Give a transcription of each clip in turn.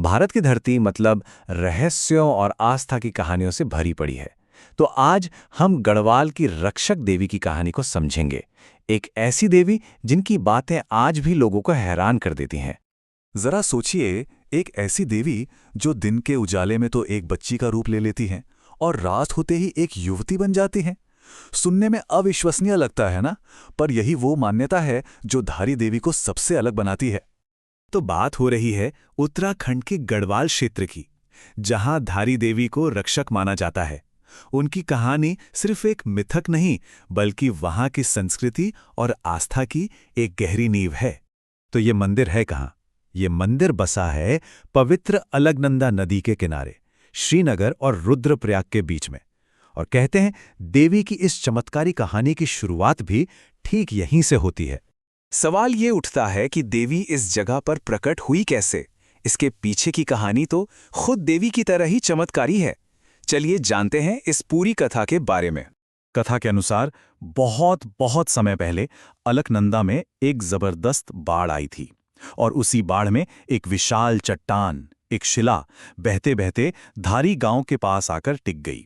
भारत की धरती मतलब रहस्यों और आस्था की कहानियों से भरी पड़ी है। तो आज हम गढ़वाल की रक्षक देवी की कहानी को समझेंगे। एक ऐसी देवी जिनकी बातें आज भी लोगों को हैरान कर देती हैं। जरा सोचिए, एक ऐसी देवी जो दिन के उजाले में तो एक बच्ची का रूप ले लेती है और रात होते ही एक युवती बन जाती है। सुनने में अविश्वसनीय लगता है ना? पर यही वो मान्यता है जो धारी देवी को सबसे अलग बनाती है। तो बात हो रही है उत्तराखंड के गढ़वाल क्षेत्र की, जहां धारी देवी को रक्षक माना जाता है। उनकी कहानी सिर्फ एक मिथक नहीं, बल्कि वहां की संस्कृति और आस्था की एक गहरी नींव है। तो ये मंदिर है कहाँ? ये मंदिर बसा है पवित्र अलकनंदा नदी के किनारे, श्रीनगर और रुद्रप्रयाग के बीच में। और कहते हैं देवी की इस चमत्कारी कहानी की शुरुआत भी ठीक यहीं से होती है। सवाल ये उठता है कि देवी इस जगह पर प्रकट हुई कैसे? इसके पीछे की कहानी तो खुद देवी की तरह ही चमत्कारी है। चलिए जानते हैं इस पूरी कथा के बारे में। कथा के अनुसार बहुत बहुत समय पहले अलकनंदा में एक जबरदस्त बाढ़ आई थी और उसी बाढ़ में एक विशाल चट्टान, एक शिला बहते बहते धारी गांव के पास आकर टिक गई।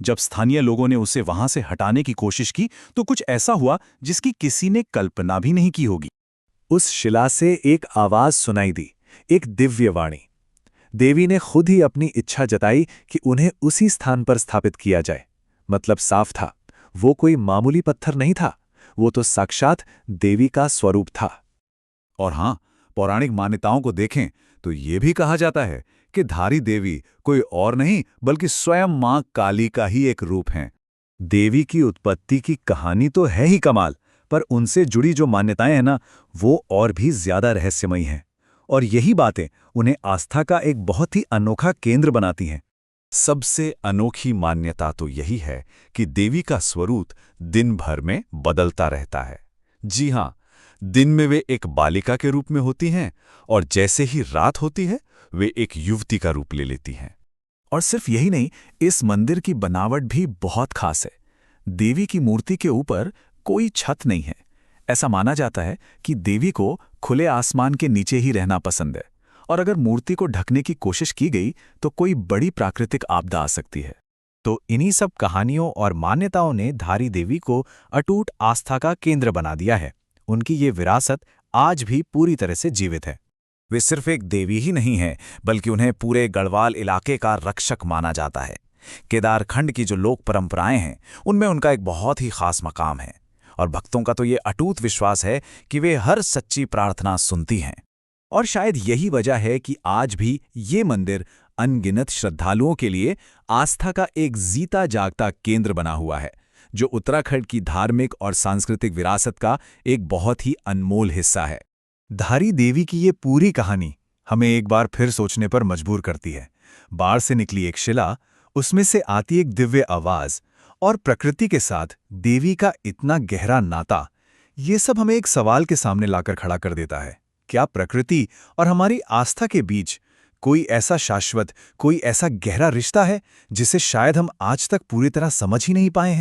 जब स्थानीय लोगों ने उसे वहां से हटाने की कोशिश की तो कुछ ऐसा हुआ जिसकी किसी ने कल्पना भी नहीं की होगी। उस शिला से एक आवाज सुनाई दी, एक दिव्य वाणी। देवी ने खुद ही अपनी इच्छा जताई कि उन्हें उसी स्थान पर स्थापित किया जाए। मतलब साफ था, वो कोई मामूली पत्थर नहीं था, वो तो साक्षात देवी का स्वरूप था। और हां, पौराणिक मान्यताओं को देखें तो ये भी कहा जाता है कि धारी देवी कोई और नहीं बल्कि स्वयं मां काली का ही एक रूप हैं। देवी की उत्पत्ति की कहानी तो है ही कमाल, पर उनसे जुड़ी जो मान्यताएं हैं ना, वो और भी ज्यादा रहस्यमयी हैं। और यही बातें उन्हें आस्था का एक बहुत ही अनोखा केंद्र बनाती हैं। सबसे अनोखी मान्यता तो यही है कि देवी का स्वरूप दिन भर में बदलता रहता है। जी हां, दिन में वे एक बालिका के रूप में होती हैं और जैसे ही रात होती है वे एक युवती का रूप ले लेती हैं। और सिर्फ यही नहीं, इस मंदिर की बनावट भी बहुत खास है। देवी की मूर्ति के ऊपर कोई छत नहीं है। ऐसा माना जाता है कि देवी को खुले आसमान के नीचे ही रहना पसंद है, और अगर मूर्ति को ढकने की कोशिश की गई तो कोई बड़ी प्राकृतिक आपदा आ सकती है। तो इन्हीं सब कहानियों और मान्यताओं ने धारी देवी को अटूट आस्था का केंद्र बना दिया है। उनकी ये विरासत आज भी पूरी तरह से जीवित है। वे सिर्फ एक देवी ही नहीं हैं, बल्कि उन्हें पूरे गढ़वाल इलाके का रक्षक माना जाता है। केदारखंड की जो लोक परंपराएं हैं, उनमें उनका एक बहुत ही खास मकाम है, और भक्तों का तो ये अटूट विश्वास है कि वे हर सच्ची प्रार्थना सुनती हैं। और शायद यही वजह है कि आज भी ये मंदिर अनगिनत श्रद्धालुओं के लिए आस्था का एक जीता जागता केंद्र बना हुआ है, जो उत्तराखंड की धार्मिक और सांस्कृतिक विरासत का एक बहुत ही अनमोल हिस्सा है। धारी देवी की ये पूरी कहानी हमें एक बार फिर सोचने पर मजबूर करती है। बाढ़ से निकली एक शिला, उसमें से आती एक दिव्य आवाज, और प्रकृति के साथ देवी का इतना गहरा नाता, ये सब हमें एक सवाल के सामने लाकर खड़ा कर देता है। क्या प्रकृति और हमारी आस्था के बीच कोई ऐसा शाश्वत, कोई ऐसा गहरा रिश्ता है जिसे शायद हम आज तक पूरी तरह समझ ही नहीं पाए हैं?